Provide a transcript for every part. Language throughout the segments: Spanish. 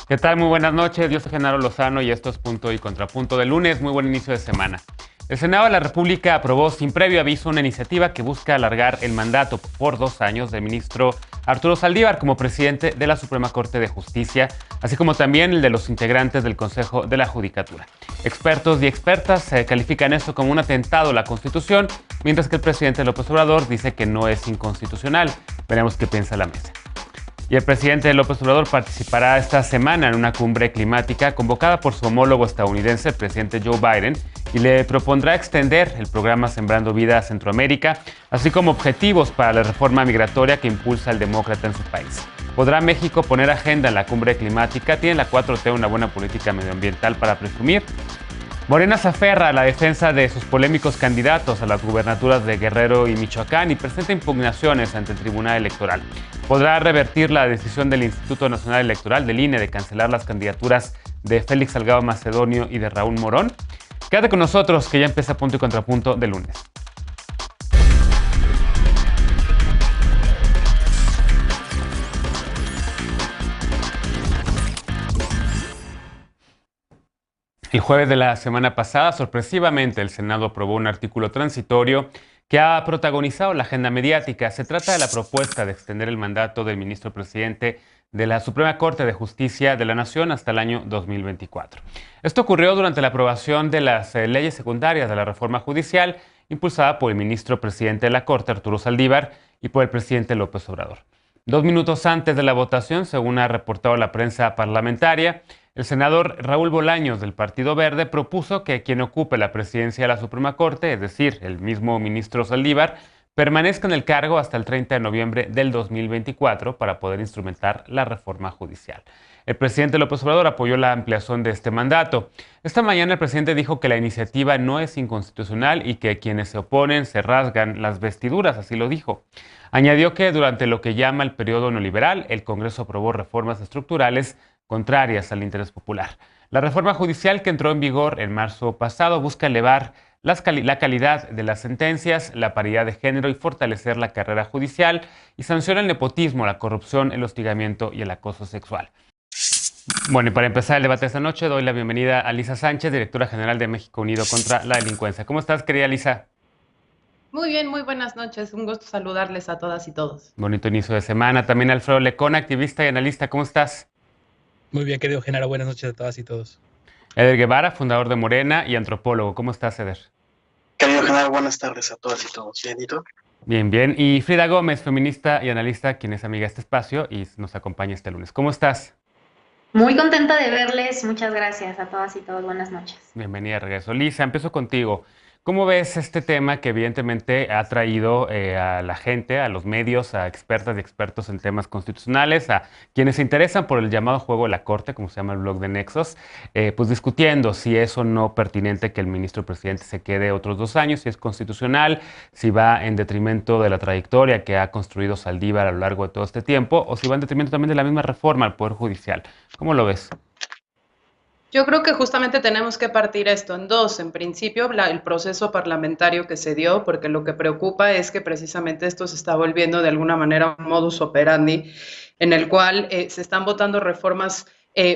¿Qué tal? Muy buenas noches. Yo soy Genaro Lozano y esto es Punto y Contrapunto de lunes. Muy buen inicio de semana. El Senado de la República aprobó sin previo aviso una iniciativa que busca alargar el mandato por 2 años del ministro Arturo Saldívar como presidente de la Suprema Corte de Justicia, así como también el de los integrantes del Consejo de la Judicatura. Expertos y expertas califican esto como un atentado a la Constitución, mientras que el presidente López Obrador dice que no es inconstitucional. Veremos qué piensa la mesa. Y el presidente López Obrador participará esta semana en una cumbre climática convocada por su homólogo estadounidense, el presidente Joe Biden, y le propondrá extender el programa Sembrando Vida a Centroamérica, así como objetivos para la reforma migratoria que impulsa el demócrata en su país. ¿Podrá México poner agenda en la cumbre climática? ¿Tiene la 4T una buena política medioambiental para presumir? Morena se aferra a la defensa de sus polémicos candidatos a las gubernaturas de Guerrero y Michoacán y presenta impugnaciones ante el Tribunal Electoral. ¿Podrá revertir la decisión del Instituto Nacional Electoral, del INE, de cancelar las candidaturas de Félix Salgado Macedonio y de Raúl Morón? Quédate con nosotros, que ya empieza Punto y Contrapunto de lunes. El jueves de la semana pasada, sorpresivamente, el Senado aprobó un artículo transitorio que ha protagonizado la agenda mediática. Se trata de la propuesta de extender el mandato del ministro presidente de la Suprema Corte de Justicia de la Nación hasta el año 2024. Esto ocurrió durante la aprobación de las leyes secundarias de la reforma judicial impulsada por el ministro presidente de la Corte, Arturo Saldívar, y por el presidente López Obrador. 2 minutos antes de la votación, según ha reportado la prensa parlamentaria, el senador Raúl Bolaños del Partido Verde propuso que quien ocupe la presidencia de la Suprema Corte, es decir, el mismo ministro Saldívar, permanezca en el cargo hasta el 30 de noviembre del 2024 para poder instrumentar la reforma judicial. El presidente López Obrador apoyó la ampliación de este mandato. Esta mañana el presidente dijo que la iniciativa no es inconstitucional y que quienes se oponen se rasgan las vestiduras, así lo dijo. Añadió que durante lo que llama el periodo neoliberal, el Congreso aprobó reformas estructurales contrarias al interés popular. La reforma judicial que entró en vigor en marzo pasado busca elevar la calidad de las sentencias, la paridad de género y fortalecer la carrera judicial, y sanciona el nepotismo, la corrupción, el hostigamiento y el acoso sexual. Bueno, y para empezar el debate esta noche, doy la bienvenida a Lisa Sánchez, directora general de México Unido contra la Delincuencia. ¿Cómo estás, querida Lisa? Muy bien, muy buenas noches. Un gusto saludarles a todas y todos. Bonito inicio de semana. También Alfredo Lecón, activista y analista. ¿Cómo estás? Muy bien, querido Genaro. Buenas noches a todas y todos. Eder Guevara, fundador de Morena y antropólogo. ¿Cómo estás, Eder? Querido Genaro, buenas tardes a todas y todos. ¿Bien, y tú? Bien, bien. Y Frida Gómez, feminista y analista, quien es amiga de este espacio y nos acompaña este lunes. ¿Cómo estás? Muy contenta de verles. Muchas gracias a todas y todos. Buenas noches. Bienvenida de regreso. Lisa, empiezo contigo. ¿Cómo ves este tema que evidentemente ha traído a la gente, a los medios, a expertas y expertos en temas constitucionales, a quienes se interesan por el llamado juego de la Corte, como se llama el blog de Nexos, pues discutiendo si es o no pertinente que el ministro presidente se quede otros 2 años, si es constitucional, si va en detrimento de la trayectoria que ha construido Saldívar a lo largo de todo este tiempo, o si va en detrimento también de la misma reforma al Poder Judicial? ¿Cómo lo ves? Yo creo que justamente tenemos que partir esto en dos. En principio, el proceso parlamentario que se dio, porque lo que preocupa es que precisamente esto se está volviendo de alguna manera un modus operandi, en el cual se están votando reformas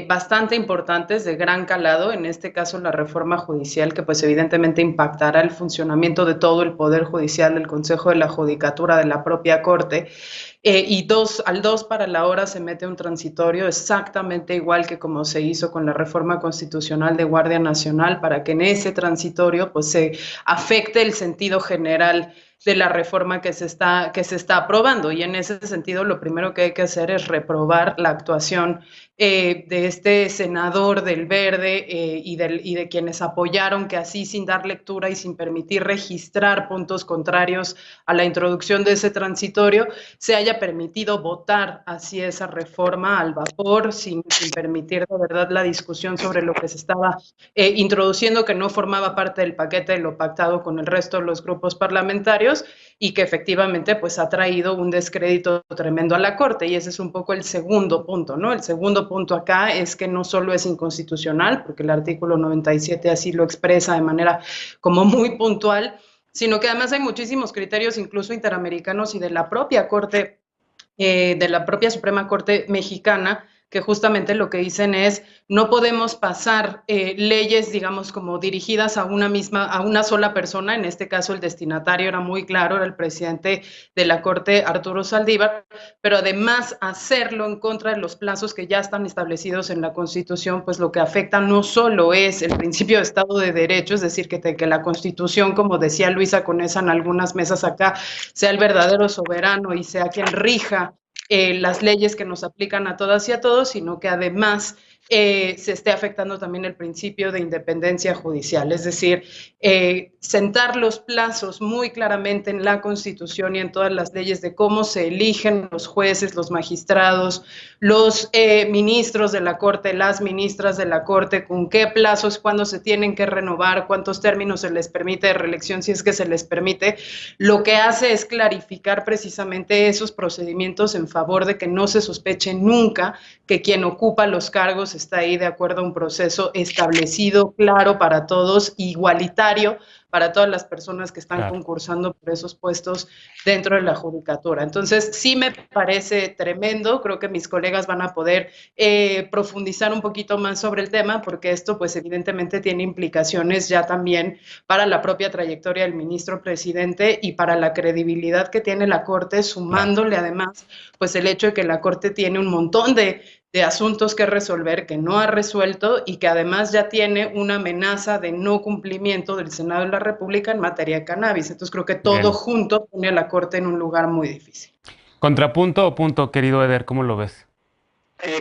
bastante importantes, de gran calado, en este caso la reforma judicial, que pues evidentemente impactará el funcionamiento de todo el Poder Judicial, del Consejo de la Judicatura, de la propia Corte. Y al 2 para la hora se mete un transitorio exactamente igual que como se hizo con la reforma constitucional de Guardia Nacional, para que en ese transitorio pues se afecte el sentido general de la reforma que se está aprobando. Y en ese sentido lo primero que hay que hacer es reprobar la actuación de este senador del Verde y de quienes apoyaron que así, sin dar lectura y sin permitir registrar puntos contrarios a la introducción de ese transitorio, se haya permitido votar así esa reforma al vapor, sin permitir de verdad la discusión sobre lo que se estaba introduciendo, que no formaba parte del paquete de lo pactado con el resto de los grupos parlamentarios, y que efectivamente pues ha traído un descrédito tremendo a la Corte. Y ese es un poco el segundo punto, ¿no? El segundo punto acá es que no solo es inconstitucional, porque el artículo 97 así lo expresa de manera como muy puntual, sino que además hay muchísimos criterios, incluso interamericanos y de la propia Corte, de la propia Suprema Corte mexicana, que justamente lo que dicen es no podemos pasar leyes, digamos, como dirigidas a una sola persona. En este caso el destinatario era muy claro, era el presidente de la Corte, Arturo Saldívar, pero además hacerlo en contra de los plazos que ya están establecidos en la Constitución, pues lo que afecta no solo es el principio de Estado de Derecho, es decir, que la Constitución, como decía Luisa Conesa en algunas mesas acá, sea el verdadero soberano y sea quien rija las leyes que nos aplican a todas y a todos, sino que además se esté afectando también el principio de independencia judicial, es decir, sentar los plazos muy claramente en la Constitución y en todas las leyes de cómo se eligen los jueces, los magistrados, los ministros de la Corte, las ministras de la Corte, con qué plazos, cuándo se tienen que renovar, cuántos términos se les permite de reelección, si es que se les permite, lo que hace es clarificar precisamente esos procedimientos en favor de que no se sospeche nunca que quien ocupa los cargos está ahí de acuerdo a un proceso establecido, claro para todos, igualitario para todas las personas que están concursando por esos puestos dentro de la judicatura. Entonces, sí me parece tremendo, creo que mis colegas van a poder profundizar un poquito más sobre el tema, porque esto, pues, evidentemente tiene implicaciones ya también para la propia trayectoria del ministro presidente y para la credibilidad que tiene la Corte, sumándole además, pues, el hecho de que la Corte tiene un montón de asuntos que resolver, que no ha resuelto y que además ya tiene una amenaza de no cumplimiento del Senado de la República en materia de cannabis. Entonces creo que todo junto pone a la Corte en un lugar muy difícil. ¿Contrapunto o punto, querido Eder? ¿Cómo lo ves?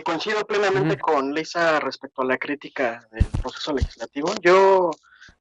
Coincido plenamente con Lisa respecto a la crítica del proceso legislativo. Yo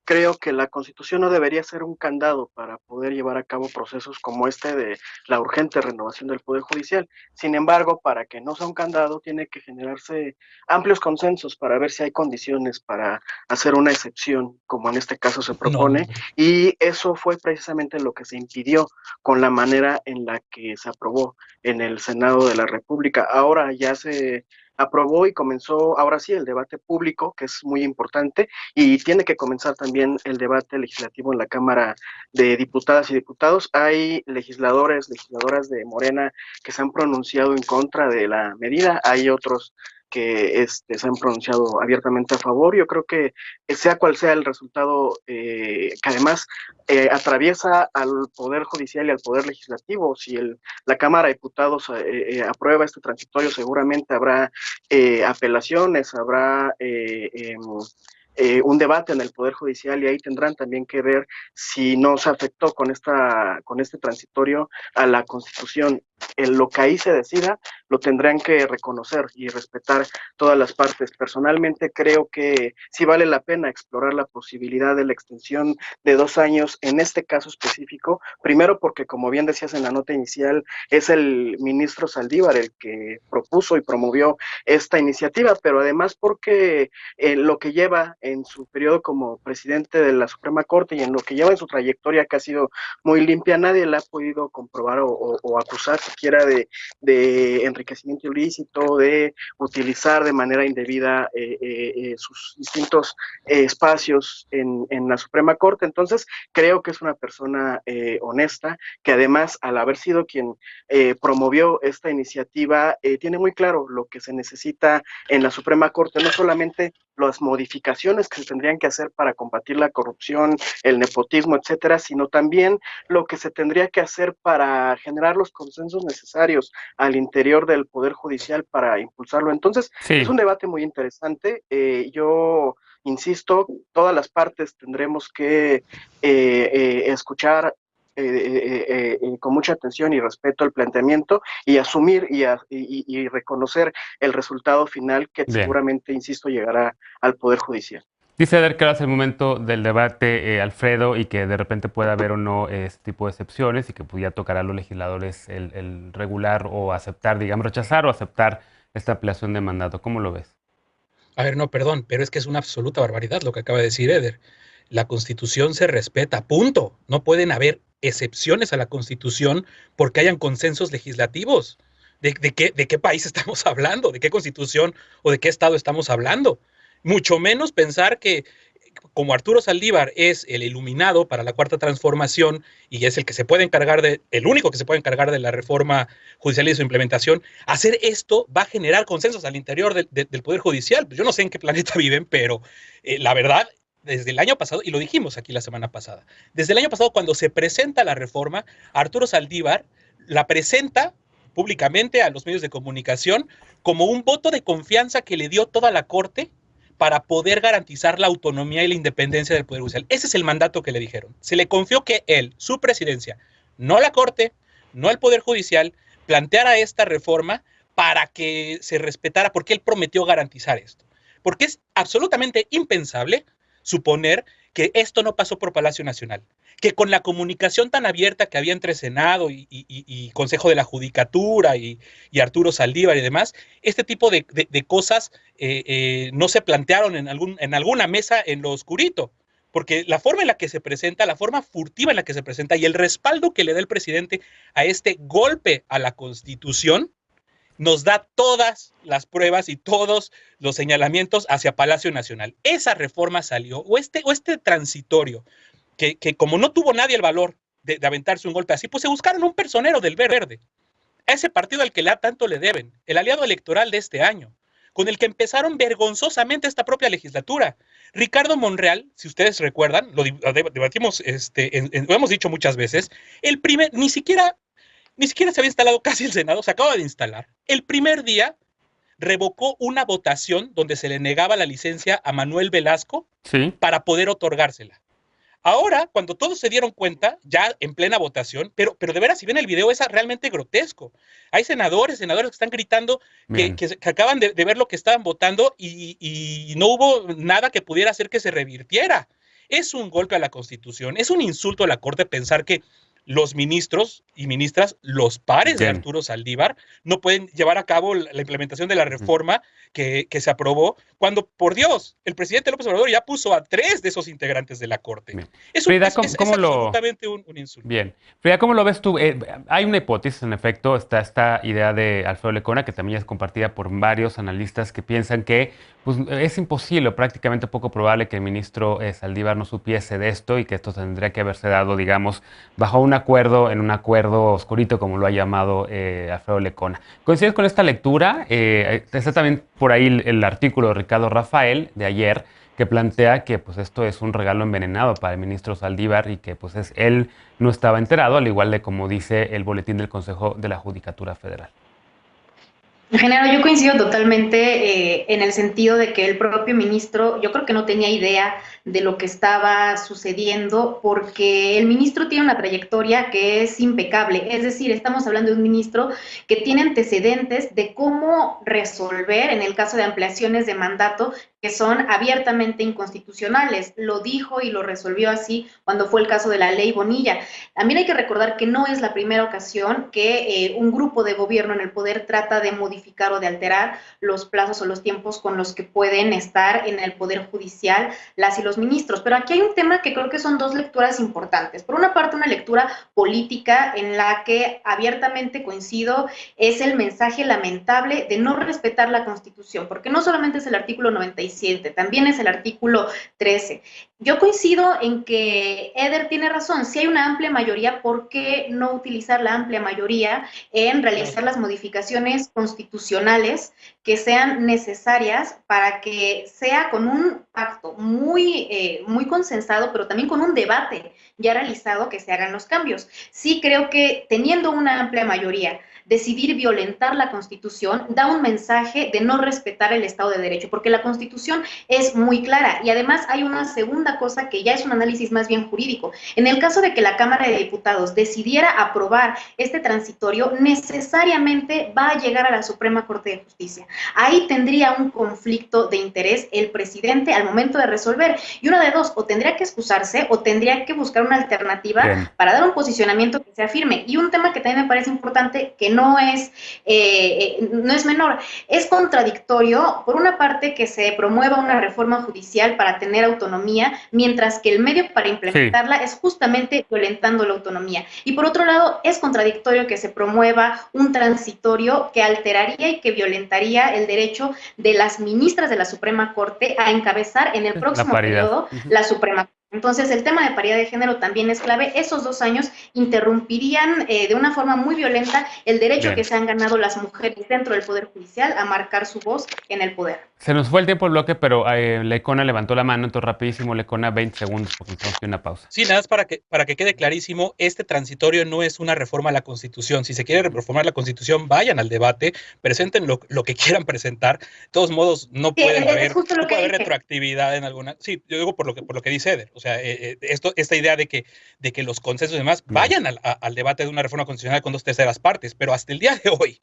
creo que la Constitución no debería ser un candado para poder llevar a cabo procesos como este de la urgente renovación del Poder Judicial. Sin embargo, para que no sea un candado, tiene que generarse amplios consensos para ver si hay condiciones para hacer una excepción, como en este caso se propone, y eso fue precisamente lo que se impidió con la manera en la que se aprobó en el Senado de la República. Ahora ya se aprobó y comenzó, ahora sí, el debate público, que es muy importante, y tiene que comenzar también el debate legislativo en la Cámara de Diputadas y Diputados. Hay legisladoras de Morena que se han pronunciado en contra de la medida, hay otros que se han pronunciado abiertamente a favor. Yo creo que sea cual sea el resultado, que además atraviesa al Poder Judicial y al Poder Legislativo. Si la Cámara de Diputados aprueba este transitorio, seguramente habrá apelaciones, habrá un debate en el Poder Judicial, y ahí tendrán también que ver si no se afectó con este transitorio a la Constitución. En lo que ahí se decida, lo tendrán que reconocer y respetar todas las partes. Personalmente creo que sí vale la pena explorar la posibilidad de la extensión de 2 años en este caso específico, primero porque, como bien decías en la nota inicial, es el ministro Saldívar el que propuso y promovió esta iniciativa, pero además porque lo que lleva en su periodo como presidente de la Suprema Corte y en lo que lleva en su trayectoria, que ha sido muy limpia, nadie la ha podido comprobar o acusar siquiera de enriquecimiento ilícito, de utilizar de manera indebida sus distintos espacios en la Suprema Corte. Entonces creo que es una persona honesta, que además, al haber sido quien promovió esta iniciativa, tiene muy claro lo que se necesita en la Suprema Corte, no solamente las modificaciones que se tendrían que hacer para combatir la corrupción, el nepotismo, etcétera, sino también lo que se tendría que hacer para generar los consensos necesarios al interior del Poder Judicial para impulsarlo. Entonces, es un debate muy interesante. Yo insisto, todas las partes tendremos que escuchar con mucha atención y respeto el planteamiento y asumir y reconocer el resultado final que seguramente, insisto, llegará al Poder Judicial. Dice Eder que ahora es el momento del debate, Alfredo, y que de repente puede haber o no este tipo de excepciones y que pues, ya tocará a los legisladores el regular o aceptar, digamos, rechazar o aceptar esta ampliación de mandato. ¿Cómo lo ves? A ver, no, perdón, pero es que es una absoluta barbaridad lo que acaba de decir Eder. La Constitución se respeta, punto. No pueden haber excepciones a la Constitución porque hayan consensos legislativos. ¿De qué país estamos hablando? ¿De qué Constitución o de qué Estado estamos hablando? Mucho menos pensar que como Arturo Saldívar es el iluminado para la Cuarta Transformación y es el que se puede encargar el único que se puede encargar de la reforma judicial y de su implementación, hacer esto va a generar consensos al interior del Poder Judicial. Yo no sé en qué planeta viven, pero la verdad, desde el año pasado, y lo dijimos aquí la semana pasada, desde el año pasado cuando se presenta la reforma, Arturo Saldívar la presenta públicamente a los medios de comunicación como un voto de confianza que le dio toda la Corte para poder garantizar la autonomía y la independencia del Poder Judicial. Ese es el mandato que le dijeron. Se le confió que él, su presidencia, no la Corte, no el Poder Judicial, planteara esta reforma para que se respetara, porque él prometió garantizar esto. Porque es absolutamente impensable suponer que esto no pasó por Palacio Nacional, que con la comunicación tan abierta que había entre Senado y Consejo de la Judicatura y Arturo Saldívar y demás, este tipo de cosas no se plantearon en alguna mesa en lo oscurito, porque la forma en la que se presenta, la forma furtiva en la que se presenta y el respaldo que le da el presidente a este golpe a la Constitución nos da todas las pruebas y todos los señalamientos hacia Palacio Nacional. Esa reforma salió, o este transitorio, que como no tuvo nadie el valor de aventarse un golpe así, pues se buscaron un personero del Verde, a ese partido al que tanto le deben, el aliado electoral de este año, con el que empezaron vergonzosamente esta propia legislatura. Ricardo Monreal, si ustedes recuerdan, lo debatimos, lo hemos dicho muchas veces, ni siquiera se había instalado casi el Senado, se acaba de instalar. El primer día revocó una votación donde se le negaba la licencia a Manuel Velasco para poder otorgársela. Ahora, cuando todos se dieron cuenta, ya en plena votación, pero de veras, si ven el video, es realmente grotesco. Hay senadores que están gritando que acaban de ver lo que estaban votando y no hubo nada que pudiera hacer que se revirtiera. Es un golpe a la Constitución, es un insulto a la Corte pensar que los ministros y ministras, los pares de Arturo Saldívar, no pueden llevar a cabo la implementación de la reforma que se aprobó, cuando, por Dios, el presidente López Obrador ya puso a 3 de esos integrantes de la Corte. Frida, es absolutamente un insulto. Bien. Frida, ¿cómo lo ves tú? Hay una hipótesis, en efecto, está esta idea de Alfredo Lecona, que también es compartida por varios analistas que piensan que pues, es imposible, prácticamente poco probable que el ministro Saldívar no supiese de esto y que esto tendría que haberse dado, digamos, bajo un acuerdo, en un acuerdo oscurito, como lo ha llamado Alfredo Lecona. ¿Coincides con esta lectura? Está también por ahí el artículo de Ricardo Rafael de ayer, que plantea que pues, esto es un regalo envenenado para el ministro Saldívar y que pues, él no estaba enterado, al igual de como dice el boletín del Consejo de la Judicatura Federal. Genaro, yo coincido totalmente en el sentido de que el propio ministro, yo creo que no tenía idea de lo que estaba sucediendo, porque el ministro tiene una trayectoria que es impecable, es decir, estamos hablando de un ministro que tiene antecedentes de cómo resolver en el caso de ampliaciones de mandato que son abiertamente inconstitucionales. Lo dijo y lo resolvió así cuando fue el caso de la ley Bonilla. También hay que recordar que no es la primera ocasión que un grupo de gobierno en el poder trata de modificar o de alterar los plazos o los tiempos con los que pueden estar en el Poder Judicial las y los ministros. Pero aquí hay un tema que creo que son 2 lecturas importantes. Por una parte, una lectura política en la que abiertamente coincido es el mensaje lamentable de no respetar la Constitución, porque no solamente es el artículo 97, también es el artículo 13. Yo coincido en que Eder tiene razón, si hay una amplia mayoría, ¿por qué no utilizar la amplia mayoría en realizar las modificaciones constitucionales que sean necesarias para que sea con un pacto muy consensado, pero también con un debate ya realizado que se hagan los cambios? Sí creo que teniendo una amplia mayoría, decidir violentar la Constitución da un mensaje de no respetar el Estado de Derecho, porque la Constitución es muy clara y además hay una segunda cosa que ya es un análisis más bien jurídico. En el caso de que la Cámara de Diputados decidiera aprobar este transitorio, necesariamente va a llegar a la Suprema Corte de Justicia. Ahí tendría un conflicto de interés el presidente al momento de resolver, y una de dos, o tendría que excusarse o tendría que buscar una alternativa para dar un posicionamiento que sea firme. Y un tema que también me parece importante, que no es menor, es contradictorio, por una parte, que se promueva una reforma judicial para tener autonomía mientras que el medio para implementarla es justamente violentando la autonomía. Y por otro lado, es contradictorio que se promueva un transitorio que alteraría y que violentaría el derecho de las ministras de la Suprema Corte a encabezar en el próximo periodo la Suprema Corte. Entonces, el tema de paridad de género también es clave. Esos 2 años interrumpirían de una forma muy violenta el derecho que se han ganado las mujeres dentro del Poder Judicial a marcar su voz en el poder. Se nos fue el tiempo del bloque, pero Lecona levantó la mano, entonces rapidísimo, Lecona, 20 segundos, porque tenemos que ir a una pausa. Sí, nada más para que quede clarísimo, este transitorio no es una reforma a la Constitución. Si se quiere reformar la Constitución, vayan al debate, presenten lo que quieran presentar. De todos modos, no puede haber retroactividad en alguna... Sí, yo digo por lo que dice Eder. O sea, esta idea de que los consensos y demás vayan al debate de una reforma constitucional con 2/3 partes, pero hasta el día de hoy,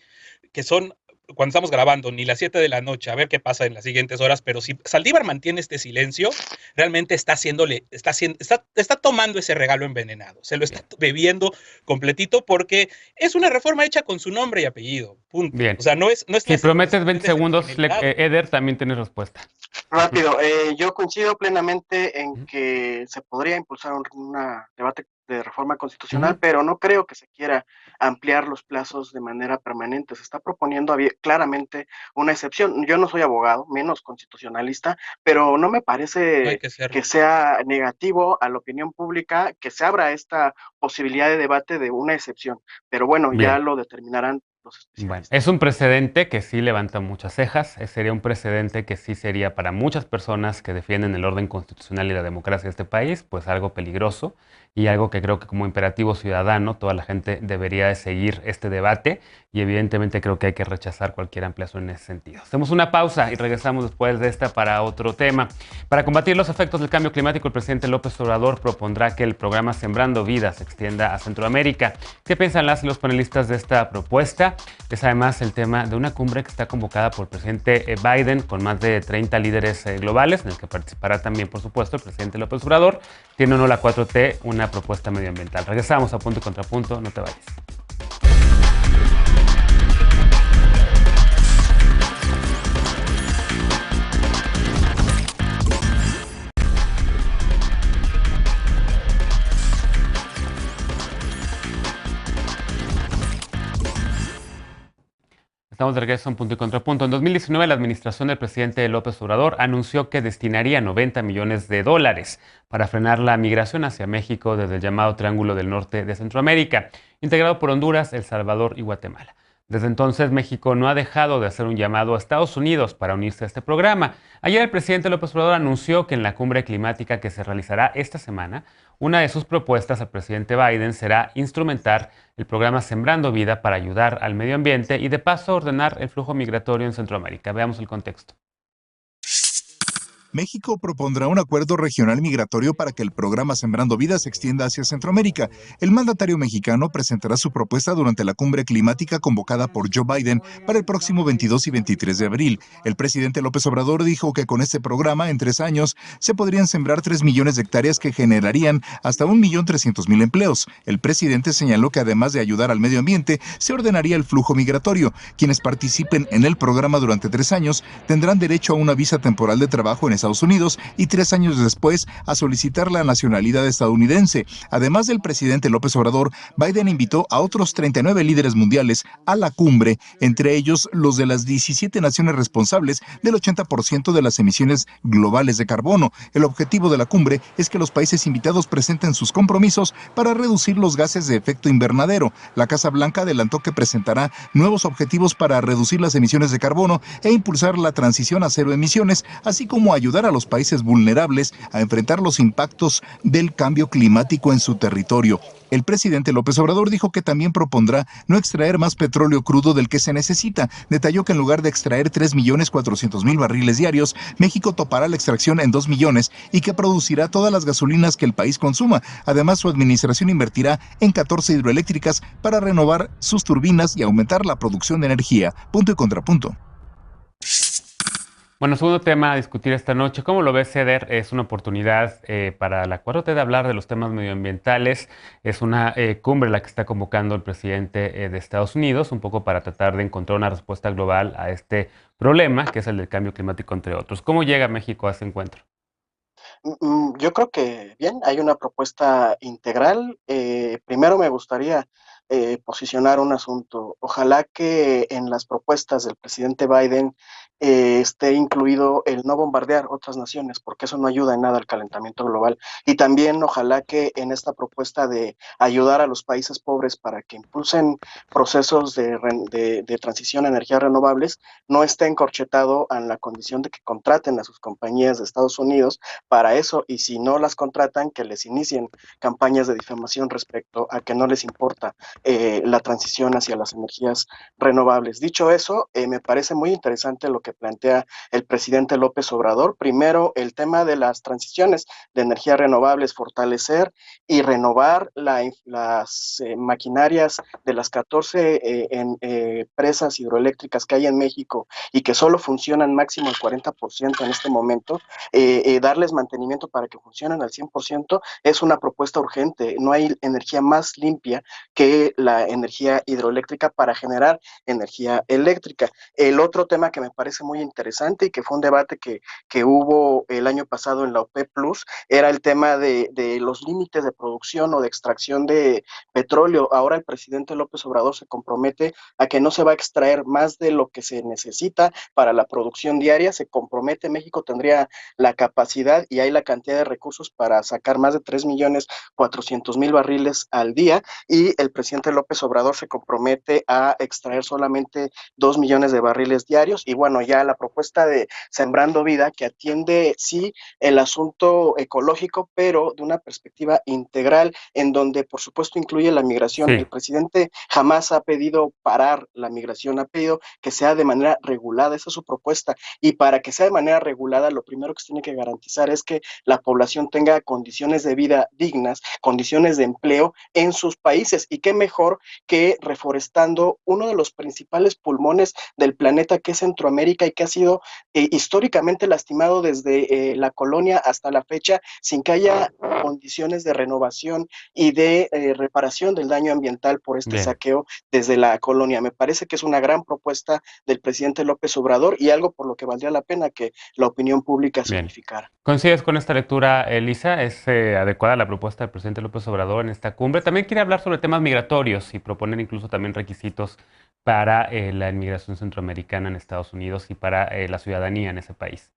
que son... Cuando estamos grabando, ni las 7 de la noche, a ver qué pasa en las siguientes horas, pero si Saldívar mantiene este silencio, realmente está tomando ese regalo envenenado, se lo está bebiendo completito porque es una reforma hecha con su nombre y apellido, punto. Bien. O sea, no es si prometes 20 segundos, Eder, también tienes respuesta. Rápido, yo coincido plenamente en que se podría impulsar un debate de reforma constitucional, pero no creo que se quiera ampliar los plazos de manera permanente. Se está proponiendo claramente una excepción. Yo no soy abogado, menos constitucionalista, pero no me parece que sea negativo a la opinión pública que se abra esta posibilidad de debate de una excepción. Pero bueno, ya lo determinarán. Bueno, es un precedente que sí levanta muchas cejas, sería un precedente que sí sería para muchas personas que defienden el orden constitucional y la democracia de este país, pues algo peligroso y algo que creo que como imperativo ciudadano toda la gente debería de seguir este debate y evidentemente creo que hay que rechazar cualquier ampliación en ese sentido. Hacemos una pausa y regresamos después de esta para otro tema. Para combatir los efectos del cambio climático, el presidente López Obrador propondrá que el programa Sembrando Vida se extienda a Centroamérica. ¿Qué piensan las y los panelistas de esta propuesta? Es además el tema de una cumbre que está convocada por el presidente Biden con más de 30 líderes globales, en el que participará también, por supuesto, el presidente López Obrador. ¿Tiene o no la 4T una propuesta medioambiental? Regresamos a Punto y Contrapunto, no te vayas. Estamos de regreso en Punto y Contrapunto. En 2019, la administración del presidente López Obrador anunció que destinaría $90 millones para frenar la migración hacia México desde el llamado Triángulo del Norte de Centroamérica, integrado por Honduras, El Salvador y Guatemala. Desde entonces, México no ha dejado de hacer un llamado a Estados Unidos para unirse a este programa. Ayer el presidente López Obrador anunció que en la cumbre climática que se realizará esta semana, una de sus propuestas al presidente Biden será instrumentar el programa Sembrando Vida para ayudar al medio ambiente y de paso ordenar el flujo migratorio en Centroamérica. Veamos el contexto. México propondrá un acuerdo regional migratorio para que el programa Sembrando Vida se extienda hacia Centroamérica. El mandatario mexicano presentará su propuesta durante la cumbre climática convocada por Joe Biden para el próximo 22 y 23 de abril. El presidente López Obrador dijo que con este programa, en 3 años, se podrían sembrar 3 millones de hectáreas que generarían hasta 1.300.000 empleos. El presidente señaló que además de ayudar al medio ambiente, se ordenaría el flujo migratorio. Quienes participen en el programa durante 3 años tendrán derecho a una visa temporal de trabajo en Estados Unidos y 3 años después a solicitar la nacionalidad estadounidense. Además del presidente López Obrador, Biden invitó a otros 39 líderes mundiales a la cumbre, entre ellos los de las 17 naciones responsables del 80% de las emisiones globales de carbono. El objetivo de la cumbre es que los países invitados presenten sus compromisos para reducir los gases de efecto invernadero. La Casa Blanca adelantó que presentará nuevos objetivos para reducir las emisiones de carbono e impulsar la transición a cero emisiones, así como ayudar a los países vulnerables a enfrentar los impactos del cambio climático en su territorio. El presidente López Obrador dijo que también propondrá no extraer más petróleo crudo del que se necesita. Detalló que en lugar de extraer 3.400.000 barriles diarios, México topará la extracción en 2 millones y que producirá todas las gasolinas que el país consuma. Además, su administración invertirá en 14 hidroeléctricas para renovar sus turbinas y aumentar la producción de energía. Punto y contrapunto. Bueno, segundo tema a discutir esta noche. ¿Cómo lo ves, Eder? Es una oportunidad para la 4T de hablar de los temas medioambientales. Es una cumbre la que está convocando el presidente de Estados Unidos, un poco para tratar de encontrar una respuesta global a este problema, que es el del cambio climático, entre otros. ¿Cómo llega México a ese encuentro? Yo creo que bien, hay una propuesta integral. Primero me gustaría posicionar un asunto. Ojalá que en las propuestas del presidente Biden esté incluido el no bombardear otras naciones, porque eso no ayuda en nada al calentamiento global. Y también ojalá que en esta propuesta de ayudar a los países pobres para que impulsen procesos de transición a energías renovables, no esté encorchetado en la condición de que contraten a sus compañías de Estados Unidos para eso, y si no las contratan, que les inicien campañas de difamación respecto a que no les importa la transición hacia las energías renovables. Dicho eso, me parece muy interesante lo que plantea el presidente López Obrador. Primero, el tema de las transiciones de energías renovables, fortalecer y renovar las maquinarias de las 14 presas hidroeléctricas que hay en México y que solo funcionan máximo el 40% en este momento, darles mantenimiento para que funcionen al 100%, es una propuesta urgente. No hay energía más limpia que la energía hidroeléctrica para generar energía eléctrica. El otro tema que me parece muy interesante y que fue un debate que hubo el año pasado en la OPEP Plus era el tema de los límites de producción o de extracción de petróleo. Ahora el presidente López Obrador se compromete a que no se va a extraer más de lo que se necesita para la producción diaria. Se compromete, México tendría la capacidad y hay la cantidad de recursos para sacar más de 3.400.000 barriles al día, y el presidente López Obrador se compromete a extraer solamente 2 millones de barriles diarios. Y bueno, ya la propuesta de Sembrando Vida, que atiende sí el asunto ecológico, pero de una perspectiva integral, en donde por supuesto incluye la migración. Sí. El presidente jamás ha pedido parar la migración, ha pedido que sea de manera regulada, esa es su propuesta, y para que sea de manera regulada, lo primero que se tiene que garantizar es que la población tenga condiciones de vida dignas, condiciones de empleo en sus países, y qué mejor que reforestando uno de los principales pulmones del planeta, que es Centroamérica, y que ha sido históricamente lastimado desde la colonia hasta la fecha, sin que haya condiciones de renovación y de reparación del daño ambiental por este Bien. saqueo desde la colonia. Me parece que es una gran propuesta del presidente López Obrador y algo por lo que valdría la pena que la opinión pública se Bien. unificara. ¿Coincides con esta lectura, Elisa? ¿Es adecuada la propuesta del presidente López Obrador en esta cumbre? También quiere hablar sobre temas migratorios y proponer incluso también requisitos para la inmigración centroamericana en Estados Unidos y para la ciudadanía en ese país.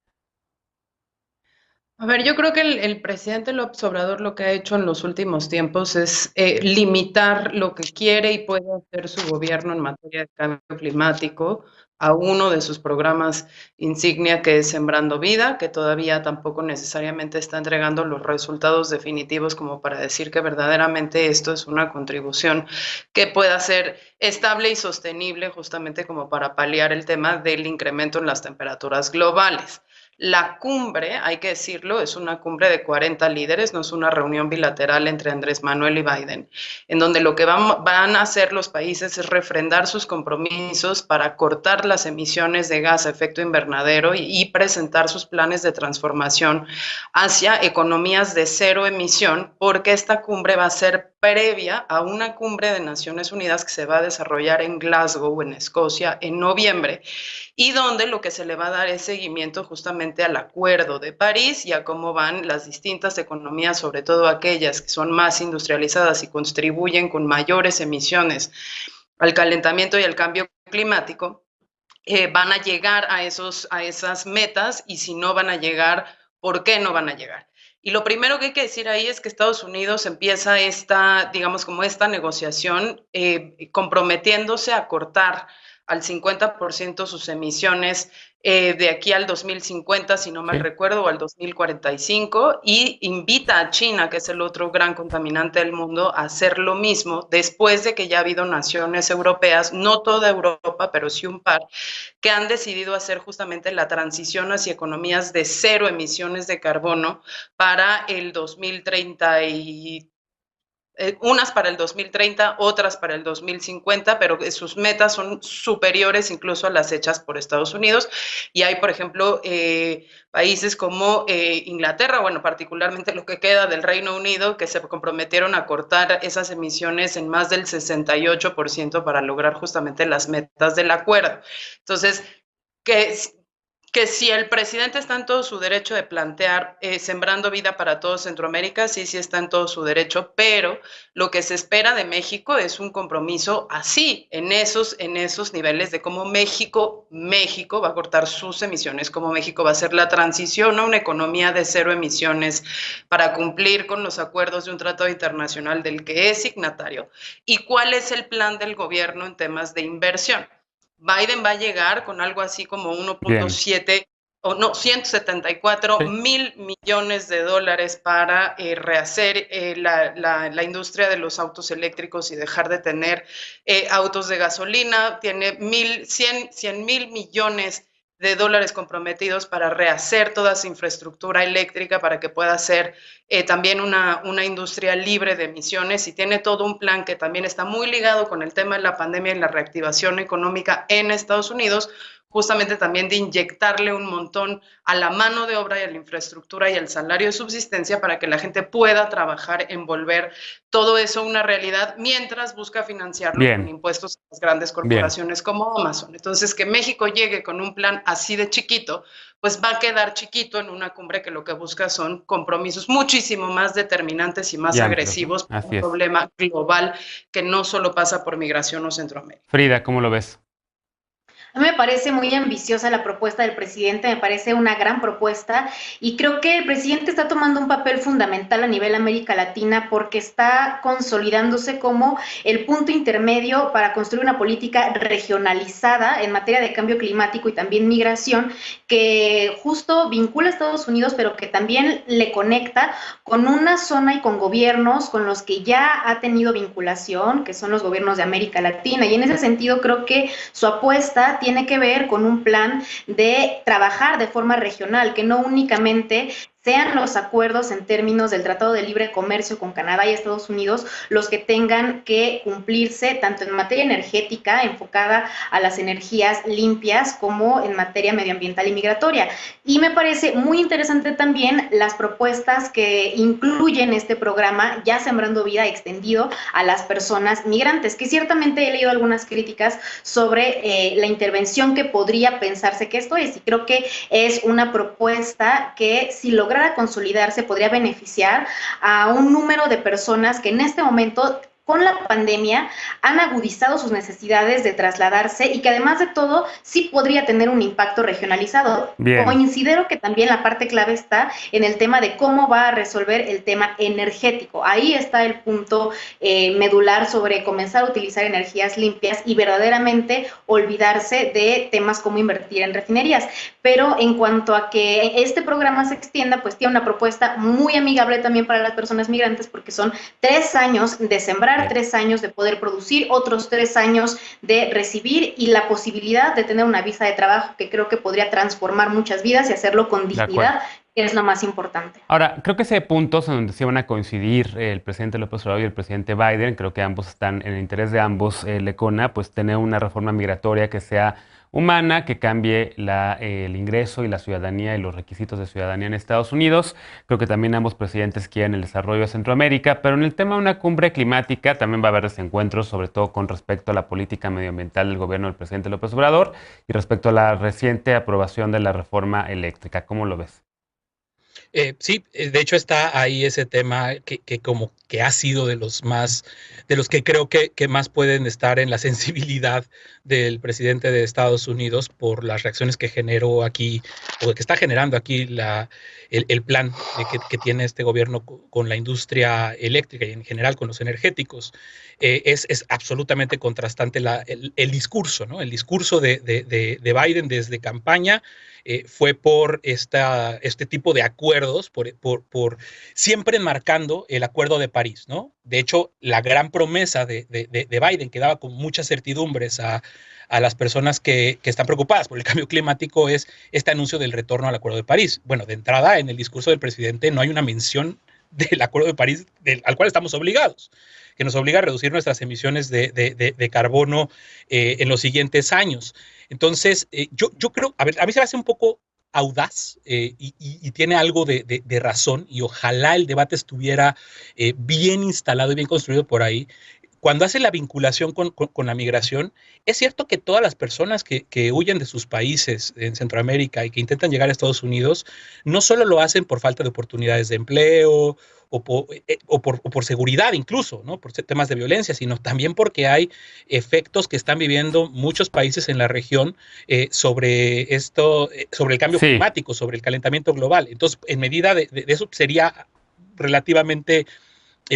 A ver, yo creo que el presidente López Obrador lo que ha hecho en los últimos tiempos es limitar lo que quiere y puede hacer su gobierno en materia de cambio climático a uno de sus programas insignia, que es Sembrando Vida, que todavía tampoco necesariamente está entregando los resultados definitivos como para decir que verdaderamente esto es una contribución que pueda ser estable y sostenible, justamente como para paliar el tema del incremento en las temperaturas globales. La cumbre, hay que decirlo, es una cumbre de 40 líderes, no es una reunión bilateral entre Andrés Manuel y Biden, en donde lo que van a hacer los países es refrendar sus compromisos para cortar las emisiones de gas a efecto invernadero y presentar sus planes de transformación hacia economías de cero emisión, porque esta cumbre va a ser previa a una cumbre de Naciones Unidas que se va a desarrollar en Glasgow, en Escocia, en noviembre, y donde lo que se le va a dar es seguimiento justamente al Acuerdo de París y a cómo van las distintas economías, sobre todo aquellas que son más industrializadas y contribuyen con mayores emisiones al calentamiento y al cambio climático, van a llegar a esas metas, y si no van a llegar, ¿por qué no van a llegar? Y lo primero que hay que decir ahí es que Estados Unidos empieza digamos, como esta negociación comprometiéndose a cortar al 50% sus emisiones de aquí al 2050, si no mal recuerdo, o al 2045, y invita a China, que es el otro gran contaminante del mundo, a hacer lo mismo, después de que ya ha habido naciones europeas, no toda Europa, pero sí un par, que han decidido hacer justamente la transición hacia economías de cero emisiones de carbono para el 2030 unas para el 2030, otras para el 2050, pero sus metas son superiores incluso a las hechas por Estados Unidos. Y hay, por ejemplo, países como Inglaterra, bueno, particularmente lo que queda del Reino Unido, que se comprometieron a cortar esas emisiones en más del 68% para lograr justamente las metas del acuerdo. Entonces, que si el presidente está en todo su derecho de plantear sembrando vida para todo Centroamérica, sí está en todo su derecho, pero lo que se espera de México es un compromiso así, en esos niveles de cómo México va a cortar sus emisiones, cómo México va a hacer la transición a una economía de cero emisiones para cumplir con los acuerdos de un tratado internacional del que es signatario, y cuál es el plan del gobierno en temas de inversión. Biden va a llegar con algo así como 1.7 o no, 174 mil millones de dólares para rehacer la industria de los autos eléctricos y dejar de tener autos de gasolina. Tiene 100 mil millones de dólares comprometidos para rehacer toda su infraestructura eléctrica para que pueda ser también una industria libre de emisiones, y tiene todo un plan que también está muy ligado con el tema de la pandemia y la reactivación económica en Estados Unidos, justamente también de inyectarle un montón a la mano de obra y a la infraestructura y al salario de subsistencia para que la gente pueda trabajar en volver todo eso una realidad, mientras busca financiarlo con impuestos a las grandes corporaciones como Amazon. Entonces, que México llegue con un plan así de chiquito, pues va a quedar chiquito en una cumbre que lo que busca son compromisos muchísimo más determinantes y más agresivos para un problema global que no solo pasa por migración o Centroamérica. Frida, ¿cómo lo ves? A mí me parece muy ambiciosa la propuesta del presidente, me parece una gran propuesta, y creo que el presidente está tomando un papel fundamental a nivel América Latina porque está consolidándose como el punto intermedio para construir una política regionalizada en materia de cambio climático y también migración, que justo vincula a Estados Unidos, pero que también le conecta con una zona y con gobiernos con los que ya ha tenido vinculación, que son los gobiernos de América Latina, y en ese sentido creo que su apuesta tiene que ver con un plan de trabajar de forma regional, que no únicamente sean los acuerdos en términos del Tratado de Libre Comercio con Canadá y Estados Unidos los que tengan que cumplirse tanto en materia energética, enfocada a las energías limpias, como en materia medioambiental y migratoria. Y me parece muy interesante también las propuestas que incluyen este programa, ya Sembrando Vida, extendido a las personas migrantes, que ciertamente he leído algunas críticas sobre la intervención que podría pensarse que esto es, y creo que es una propuesta que, si lograra consolidarse, podría beneficiar a un número de personas que en este momento, con la pandemia, han agudizado sus necesidades de trasladarse, y que además de todo sí podría tener un impacto regionalizado. Considero que también la parte clave está en el tema de cómo va a resolver el tema energético. Ahí está el punto medular sobre comenzar a utilizar energías limpias y verdaderamente olvidarse de temas como invertir en refinerías. Pero en cuanto a que este programa se extienda, pues tiene una propuesta muy amigable también para las personas migrantes, porque son 3 años de sembrar, 3 años de poder producir, otros 3 años de recibir, y la posibilidad de tener una visa de trabajo que creo que podría transformar muchas vidas y hacerlo con dignidad, que es lo más importante. Ahora, creo que ese punto es donde se van a coincidir el presidente López Obrador y el presidente Biden. Creo que ambos están en el interés de ambos, Lecona, pues tener una reforma migratoria que sea humana, que cambie el ingreso y la ciudadanía y los requisitos de ciudadanía en Estados Unidos. Creo que también ambos presidentes quieren el desarrollo de Centroamérica, pero en el tema de una cumbre climática también va a haber desencuentros, sobre todo con respecto a la política medioambiental del gobierno del presidente López Obrador y respecto a la reciente aprobación de la reforma eléctrica. ¿Cómo lo ves? Sí, de hecho está ahí ese tema que como que ha sido de los que creo que más pueden estar en la sensibilidad del presidente de Estados Unidos por las reacciones que generó aquí, o que está generando aquí el plan que tiene este gobierno con la industria eléctrica y en general con los energéticos. Es absolutamente contrastante el discurso, ¿no? El discurso de Biden desde campaña fue por este tipo de acuerdos, por siempre enmarcando el Acuerdo de París, ¿no? De hecho, la gran promesa de Biden, que daba con muchas certidumbres a las personas que están preocupadas por el cambio climático, es este anuncio del retorno al Acuerdo de París. Bueno, de entrada, en el discurso del presidente no hay una mención del Acuerdo de París al cual estamos obligados, que nos obliga a reducir nuestras emisiones de carbono en los siguientes años. Entonces, yo creo, a mí se me hace un poco audaz y tiene algo de razón, y ojalá el debate estuviera bien instalado y bien construido por ahí, cuando hace la vinculación con la migración, es cierto que todas las personas que huyen de sus países en Centroamérica y que intentan llegar a Estados Unidos, no solo lo hacen por falta de oportunidades de empleo o por seguridad incluso, ¿no? Por temas de violencia, sino también porque hay efectos que están viviendo muchos países en la región sobre el cambio climático, sobre el calentamiento global. Entonces, en medida de eso sería relativamente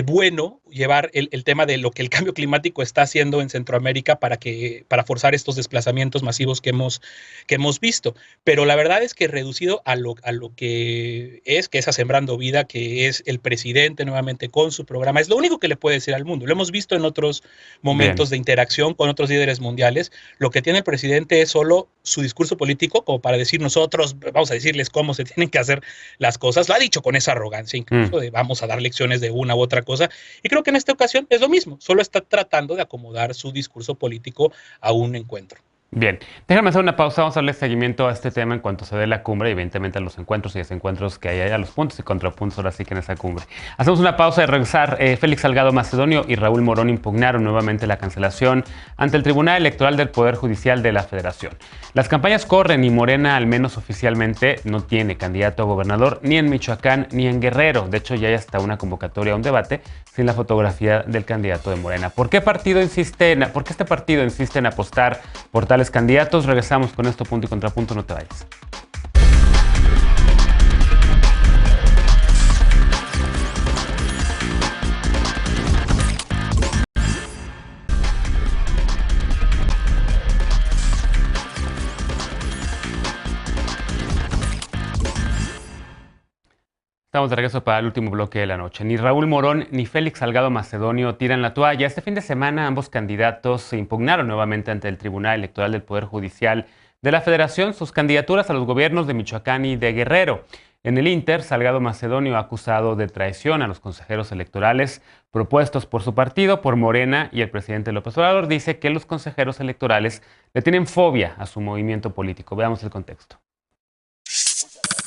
bueno llevar el tema de lo que el cambio climático está haciendo en Centroamérica para forzar estos desplazamientos masivos que hemos visto. Pero la verdad es que reducido a lo que es a Sembrando Vida, que es el presidente nuevamente con su programa, es lo único que le puede decir al mundo. Lo hemos visto en otros momentos de interacción con otros líderes mundiales. Lo que tiene el presidente es solo su discurso político, como para decir nosotros vamos a decirles cómo se tienen que hacer las cosas. Lo ha dicho con esa arrogancia incluso de vamos a dar lecciones de una u otra cosa, y creo que en esta ocasión es lo mismo, solo está tratando de acomodar su discurso político a un encuentro. Bien, déjame hacer una pausa, vamos a darle seguimiento a este tema en cuanto se dé la cumbre y evidentemente a los encuentros y desencuentros que hay allá, los puntos y contrapuntos ahora sí que en esa cumbre. Hacemos una pausa y regresar. Félix Salgado Macedonio y Raúl Morón impugnaron nuevamente la cancelación ante el Tribunal Electoral del Poder Judicial de la Federación. Las campañas corren y Morena, al menos oficialmente, no tiene candidato a gobernador ni en Michoacán ni en Guerrero. De hecho, ya hay hasta una convocatoria a un debate sin la fotografía del candidato de Morena. ¿Por qué este partido insiste en apostar por tales candidatos? Regresamos con esto, punto y contrapunto, no te vayas. Estamos de regreso para el último bloque de la noche. Ni Raúl Morón ni Félix Salgado Macedonio tiran la toalla. Este fin de semana ambos candidatos se impugnaron nuevamente ante el Tribunal Electoral del Poder Judicial de la Federación sus candidaturas a los gobiernos de Michoacán y de Guerrero. En el Inter, Salgado Macedonio ha acusado de traición a los consejeros electorales propuestos por su partido, por Morena, y el presidente López Obrador dice que los consejeros electorales le tienen fobia a su movimiento político. Veamos el contexto.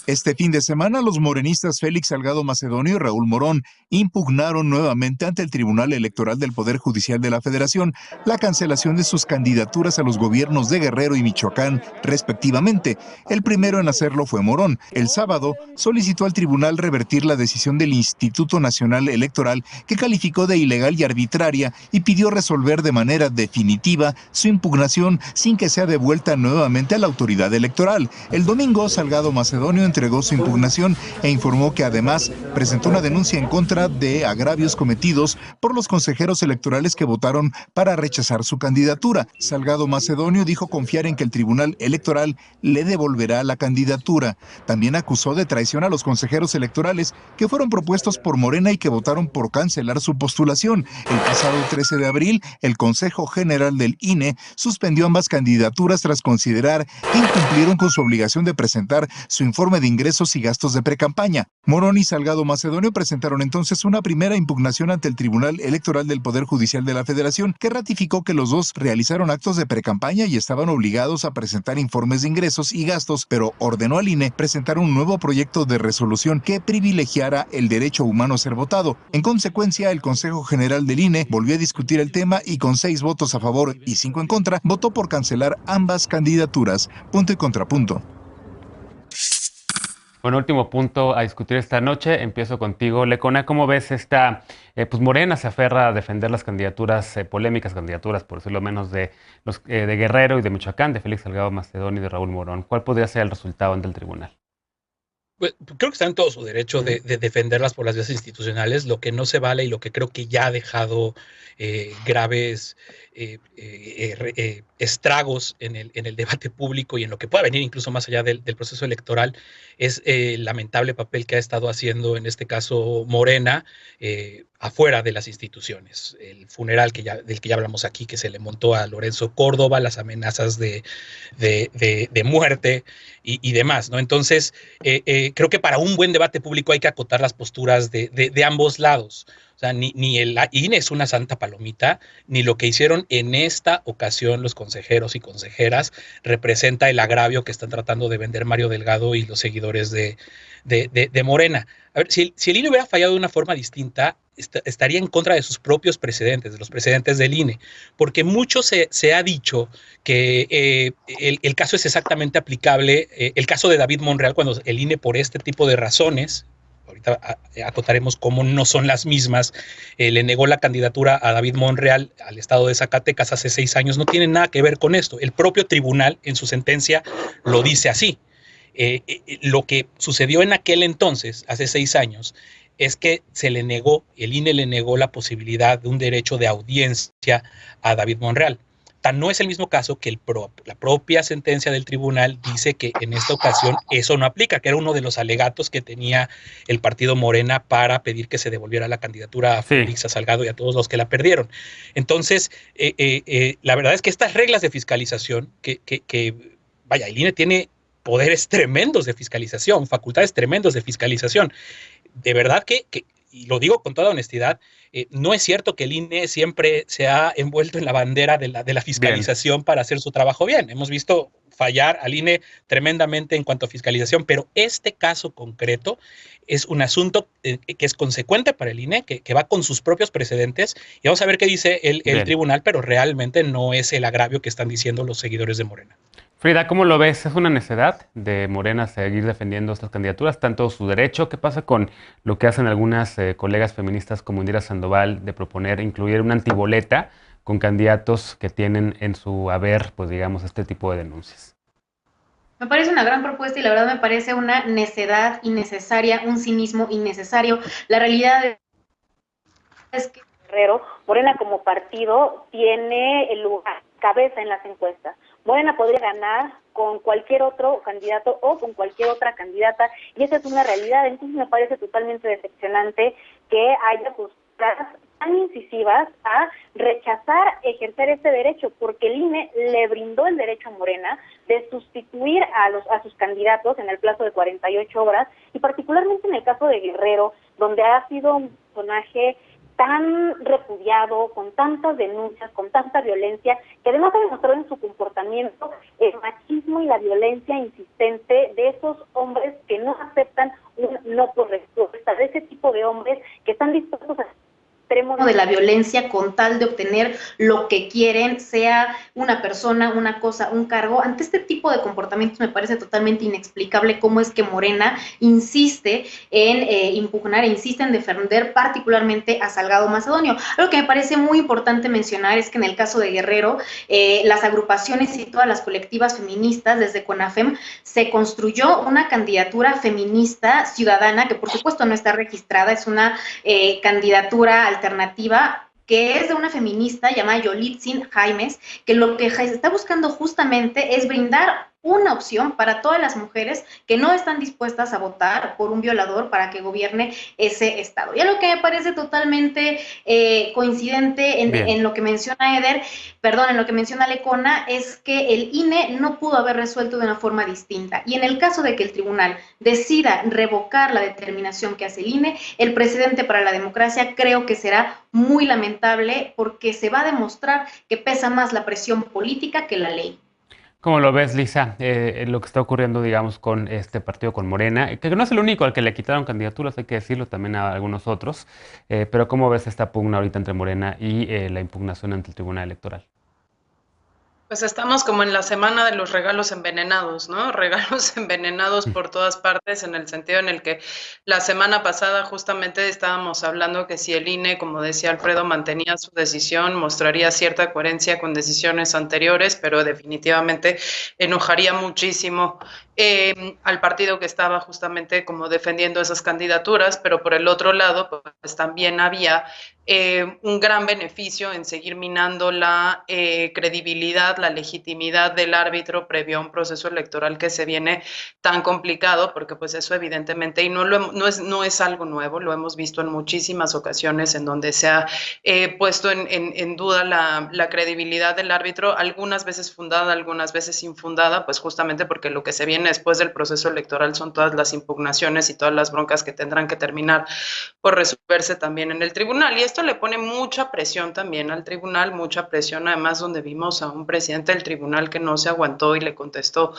Este fin de semana, los morenistas Félix Salgado Macedonio y Raúl Morón impugnaron nuevamente ante el Tribunal Electoral del Poder Judicial de la Federación la cancelación de sus candidaturas a los gobiernos de Guerrero y Michoacán, respectivamente. El primero en hacerlo fue Morón. El sábado solicitó al tribunal revertir la decisión del Instituto Nacional Electoral, que calificó de ilegal y arbitraria, y pidió resolver de manera definitiva su impugnación sin que sea devuelta nuevamente a la autoridad electoral. El domingo, Salgado Macedonio entregó su impugnación e informó que además presentó una denuncia en contra de agravios cometidos por los consejeros electorales que votaron para rechazar su candidatura. Salgado Macedonio dijo confiar en que el Tribunal Electoral le devolverá la candidatura. También acusó de traición a los consejeros electorales que fueron propuestos por Morena y que votaron por cancelar su postulación. El pasado 13 de abril, el Consejo General del INE suspendió ambas candidaturas tras considerar que incumplieron con su obligación de presentar su informe de ingresos y gastos de precampaña. Morón y Salgado Macedonio presentaron entonces una primera impugnación ante el Tribunal Electoral del Poder Judicial de la Federación, que ratificó que los dos realizaron actos de precampaña y estaban obligados a presentar informes de ingresos y gastos, pero ordenó al INE presentar un nuevo proyecto de resolución que privilegiara el derecho humano a ser votado. En consecuencia, el Consejo General del INE volvió a discutir el tema y con 6 votos a favor y 5 en contra, votó por cancelar ambas candidaturas. Punto y contrapunto. Bueno, último punto a discutir esta noche. Empiezo contigo, Lecona. ¿Cómo ves esta? Pues Morena se aferra a defender las candidaturas, polémicas candidaturas, por decirlo menos, de los de Guerrero y de Michoacán, de Félix Salgado Macedonio y de Raúl Morón. ¿Cuál podría ser el resultado ante el tribunal? Pues, creo que está en todo su derecho de defenderlas por las vías institucionales. Lo que no se vale y lo que creo que ya ha dejado graves estragos en el debate público y en lo que pueda venir incluso más allá del proceso electoral es el lamentable papel que ha estado haciendo en este caso Morena afuera de las instituciones. El funeral del que ya hablamos aquí, que se le montó a Lorenzo Córdoba, las amenazas de muerte y demás, ¿no? Entonces, creo que para un buen debate público hay que acotar las posturas de ambos lados. O sea, ni el INE es una santa palomita, ni lo que hicieron en esta ocasión los consejeros y consejeras representa el agravio que están tratando de vender Mario Delgado y los seguidores de Morena. A ver, si el INE hubiera fallado de una forma distinta, estaría en contra de sus propios precedentes, de los precedentes del INE, porque mucho se ha dicho que el caso es exactamente aplicable, el caso de David Monreal, cuando el INE por este tipo de razones, ahorita acotaremos cómo no son las mismas, le negó la candidatura a David Monreal al estado de Zacatecas hace 6 años, no tiene nada que ver con esto. El propio tribunal en su sentencia lo dice así. Lo que sucedió en aquel entonces, hace 6 años, es que el INE le negó la posibilidad de un derecho de audiencia a David Monreal. Tan no es el mismo caso que la propia sentencia del tribunal dice que en esta ocasión eso no aplica, que era uno de los alegatos que tenía el partido Morena para pedir que se devolviera la candidatura a Félix Salgado y a todos los que la perdieron. Entonces, la verdad es que estas reglas de fiscalización, vaya, el INE tiene poderes tremendos de fiscalización, facultades tremendos de fiscalización. De verdad que y lo digo con toda honestidad, no es cierto que el INE siempre se ha envuelto en la bandera de la fiscalización para hacer su trabajo bien. Hemos visto fallar al INE tremendamente en cuanto a fiscalización, pero este caso concreto es un asunto que es consecuente para el INE, que va con sus propios precedentes, y vamos a ver qué dice el tribunal, pero realmente no es el agravio que están diciendo los seguidores de Morena. Frida, ¿cómo lo ves? ¿Es una necedad de Morena seguir defendiendo estas candidaturas? ¿Tanto su derecho? ¿Qué pasa con lo que hacen algunas colegas feministas como Indira Sandoval de proponer incluir una antiboleta con candidatos que tienen en su haber, pues digamos, este tipo de denuncias? Me parece una gran propuesta y la verdad me parece una necedad innecesaria, un cinismo innecesario. La realidad es que Morena como partido tiene el lugar, cabeza en las encuestas. Morena podría ganar con cualquier otro candidato o con cualquier otra candidata, y esa es una realidad. Entonces me parece totalmente decepcionante que haya posturas tan incisivas a rechazar ejercer este derecho, porque el INE le brindó el derecho a Morena de sustituir a sus candidatos en el plazo de 48 horas, y particularmente en el caso de Guerrero, donde ha sido un personaje tan repudiado, con tantas denuncias, con tanta violencia, que además ha demostrado en su comportamiento el machismo y la violencia insistente de esos hombres que no aceptan un no por respuesta, de ese tipo de hombres que están dispuestos a extremo de la violencia con tal de obtener lo que quieren, sea una persona, una cosa, un cargo. Ante este tipo de comportamientos me parece totalmente inexplicable cómo es que Morena insiste en impugnar e insiste en defender particularmente a Salgado Macedonio. Algo que me parece muy importante mencionar es que en el caso de Guerrero, las agrupaciones y todas las colectivas feministas desde CONAFEM se construyó una candidatura feminista ciudadana que por supuesto no está registrada, es una candidatura alternativa que es de una feminista llamada Yolitzin Jaimes, que lo que está buscando justamente es brindar una opción para todas las mujeres que no están dispuestas a votar por un violador para que gobierne ese estado. Y algo que me parece totalmente coincidente en lo que menciona en lo que menciona Lecona, es que el INE no pudo haber resuelto de una forma distinta. Y en el caso de que el tribunal decida revocar la determinación que hace el INE, el precedente para la democracia creo que será muy lamentable, porque se va a demostrar que pesa más la presión política que la ley. ¿Cómo lo ves, Lisa? Lo que está ocurriendo, digamos, con este partido, con Morena, que no es el único al que le quitaron candidaturas, hay que decirlo, también a algunos otros, pero ¿cómo ves esta pugna ahorita entre Morena y la impugnación ante el Tribunal Electoral? Pues estamos como en la semana de los regalos envenenados, ¿no? Regalos envenenados por todas partes, en el sentido en el que la semana pasada justamente estábamos hablando que si el INE, como decía Alfredo, mantenía su decisión, mostraría cierta coherencia con decisiones anteriores, pero definitivamente enojaría muchísimo al partido que estaba justamente como defendiendo esas candidaturas, pero por el otro lado, pues también había un gran beneficio en seguir minando la credibilidad, la legitimidad del árbitro previo a un proceso electoral que se viene tan complicado, porque pues eso evidentemente, y no es algo nuevo, lo hemos visto en muchísimas ocasiones en donde se ha puesto en duda la credibilidad del árbitro, algunas veces fundada, algunas veces infundada, pues justamente porque lo que se viene después del proceso electoral son todas las impugnaciones y todas las broncas que tendrán que terminar por resolverse también en el tribunal. Y esto esto le pone mucha presión también al tribunal, mucha presión además donde vimos a un presidente del tribunal que no se aguantó y le contestó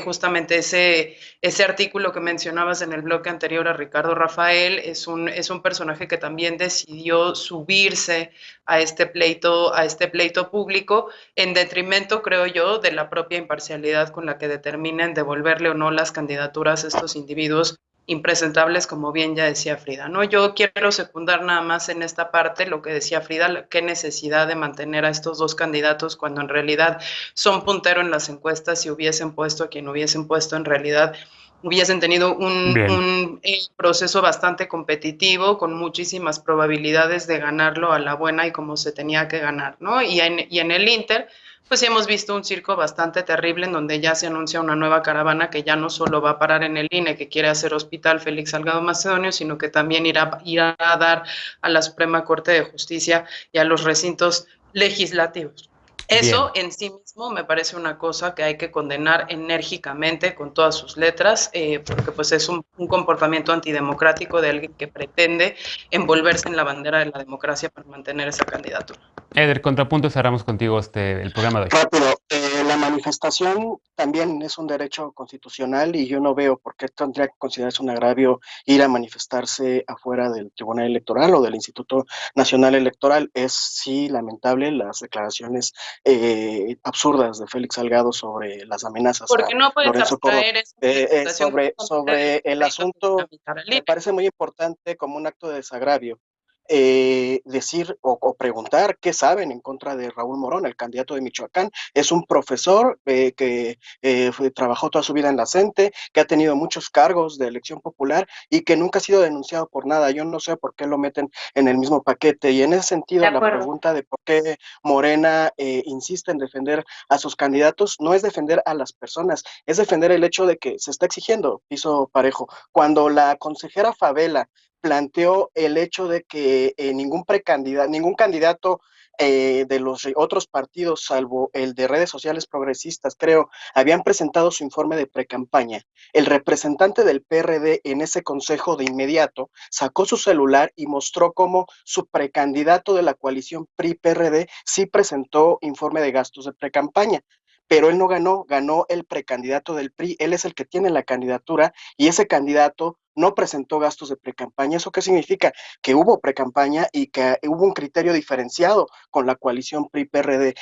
justamente ese artículo que mencionabas en el bloque anterior a Ricardo Rafael. Es un personaje que también decidió subirse a este pleito público en detrimento, creo yo, de la propia imparcialidad con la que determinen devolverle o no las candidaturas a estos individuos impresentables, como bien ya decía Frida, ¿no? Yo quiero secundar nada más en esta parte lo que decía Frida, qué necesidad de mantener a estos dos candidatos cuando en realidad son puntero en las encuestas. Si hubiesen puesto a quien hubiesen puesto, en realidad hubiesen tenido un proceso bastante competitivo, con muchísimas probabilidades de ganarlo a la buena y como se tenía que ganar, ¿no? Y en el Inter, pues hemos visto un circo bastante terrible en donde ya se anuncia una nueva caravana que ya no solo va a parar en el INE, que quiere hacer hospital Félix Salgado Macedonio, sino que también irá a dar a la Suprema Corte de Justicia y a los recintos legislativos. Eso en sí mismo me parece una cosa que hay que condenar enérgicamente con todas sus letras, porque pues es un comportamiento antidemocrático de alguien que pretende envolverse en la bandera de la democracia para mantener esa candidatura. Eder, contrapunto, cerramos contigo el programa de hoy. Rápido, la manifestación también es un derecho constitucional y yo no veo por qué tendría que considerarse un agravio ir a manifestarse afuera del Tribunal Electoral o del Instituto Nacional Electoral. Es sí lamentable las declaraciones absurdas de Félix Salgado sobre las amenazas porque no puedes Lorenzo Córdoba. Sobre el asunto me parece muy importante como un acto de desagravio. Decir o preguntar qué saben en contra de Raúl Morón, el candidato de Michoacán. Es un profesor que trabajó toda su vida en la CENTE, que ha tenido muchos cargos de elección popular y que nunca ha sido denunciado por nada. Yo no sé por qué lo meten en el mismo paquete, y en ese sentido la pregunta de por qué Morena insiste en defender a sus candidatos no es defender a las personas, es defender el hecho de que se está exigiendo piso parejo. Cuando la consejera Favela planteó el hecho de que ningún candidato de los otros partidos, salvo el de redes sociales progresistas, creo, habían presentado su informe de precampaña. El representante del PRD en ese consejo de inmediato sacó su celular y mostró cómo su precandidato de la coalición PRI-PRD sí presentó informe de gastos de precampaña. Pero él no ganó el precandidato del PRI, él es el que tiene la candidatura y ese candidato no presentó gastos de precampaña. ¿Eso qué significa? Que hubo precampaña y que hubo un criterio diferenciado con la coalición PRI-PRD.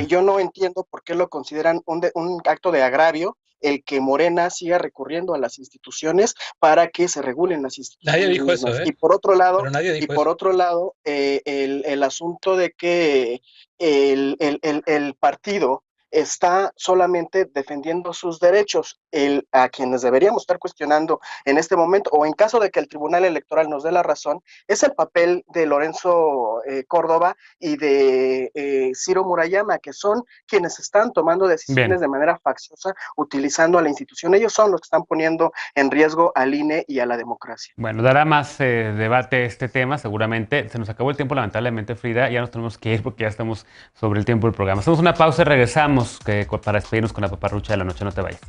Yo no entiendo por qué lo consideran un acto de agravio el que Morena siga recurriendo a las instituciones para que se regulen las instituciones. Nadie dijo eso, ¿eh? Y por otro lado, el asunto de que el partido está solamente defendiendo sus derechos, a quienes deberíamos estar cuestionando en este momento, o en caso de que el Tribunal Electoral nos dé la razón, es el papel de Lorenzo Córdoba y de Ciro Murayama, que son quienes están tomando decisiones de manera facciosa, utilizando a la institución. Ellos son los que están poniendo en riesgo al INE y a la democracia. Bueno, dará más debate este tema, seguramente. Se nos acabó el tiempo, lamentablemente, Frida. Ya nos tenemos que ir porque ya estamos sobre el tiempo del programa. Hacemos una pausa y regresamos para despedirnos con la paparrucha de la noche. No te vayas.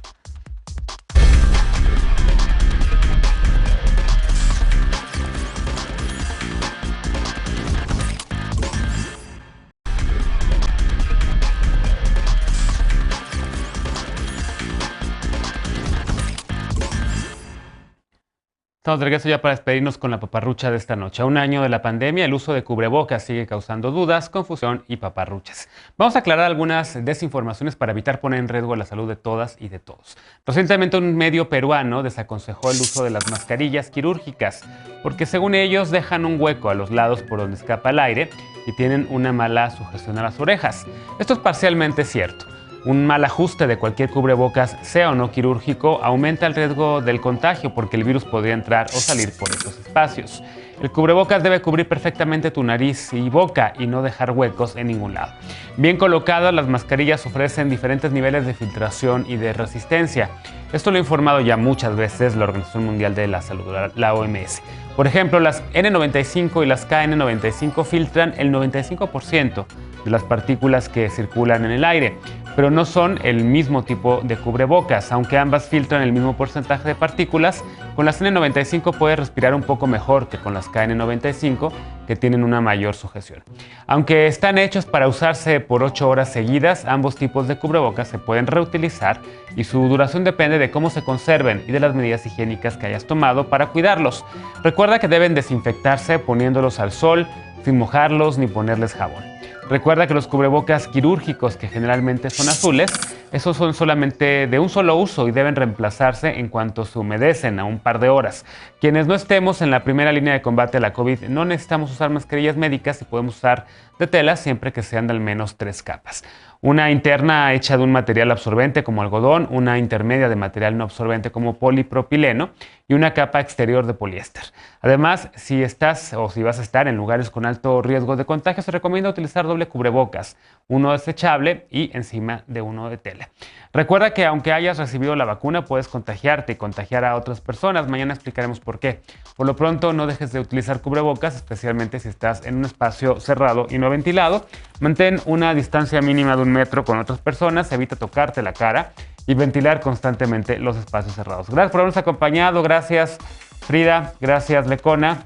Estamos de regreso ya para despedirnos con la paparrucha de esta noche. A un año de la pandemia, el uso de cubrebocas sigue causando dudas, confusión y paparruchas. Vamos a aclarar algunas desinformaciones para evitar poner en riesgo la salud de todas y de todos. Recientemente un medio peruano desaconsejó el uso de las mascarillas quirúrgicas porque según ellos dejan un hueco a los lados por donde escapa el aire y tienen una mala sugestión a las orejas. Esto es parcialmente cierto. Un mal ajuste de cualquier cubrebocas, sea o no quirúrgico, aumenta el riesgo del contagio porque el virus podría entrar o salir por estos espacios. El cubrebocas debe cubrir perfectamente tu nariz y boca y no dejar huecos en ningún lado. Bien colocadas, las mascarillas ofrecen diferentes niveles de filtración y de resistencia. Esto lo ha informado ya muchas veces la Organización Mundial de la Salud, la OMS. Por ejemplo, las N95 y las KN95 filtran el 95% de las partículas que circulan en el aire. pero no son el mismo tipo de cubrebocas. Aunque ambas filtran el mismo porcentaje de partículas, con las N95 puedes respirar un poco mejor que con las KN95, que tienen una mayor sujeción. Aunque están hechos para usarse por 8 horas seguidas, ambos tipos de cubrebocas se pueden reutilizar y su duración depende de cómo se conserven y de las medidas higiénicas que hayas tomado para cuidarlos. Recuerda que deben desinfectarse poniéndolos al sol, sin mojarlos ni ponerles jabón. Recuerda que los cubrebocas quirúrgicos, que generalmente son azules, esos son solamente de un solo uso y deben reemplazarse en cuanto se humedecen a un par de horas. Quienes no estemos en la primera línea de combate a la COVID no necesitamos usar mascarillas médicas y podemos usar de tela siempre que sean de al menos 3 capas. Una interna hecha de un material absorbente como algodón, una intermedia de material no absorbente como polipropileno y una capa exterior de poliéster. Además, si estás o si vas a estar en lugares con alto riesgo de contagio, se recomienda utilizar doble cubrebocas, uno desechable y encima de uno de tela. Recuerda que aunque hayas recibido la vacuna, puedes contagiarte y contagiar a otras personas. Mañana explicaremos por qué. Por lo pronto, no dejes de utilizar cubrebocas, especialmente si estás en un espacio cerrado y no ventilado. Mantén una distancia mínima de 1 metro con otras personas, evita tocarte la cara y ventilar constantemente los espacios cerrados. Gracias por habernos acompañado. Gracias, Frida. Gracias, Lecona.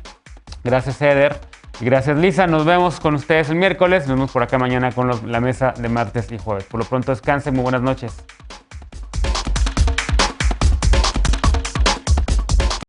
Gracias, Eder. Y gracias, Lisa. Nos vemos con ustedes el miércoles. Nos vemos por acá mañana con la mesa de martes y jueves. Por lo pronto, descansen. Muy buenas noches.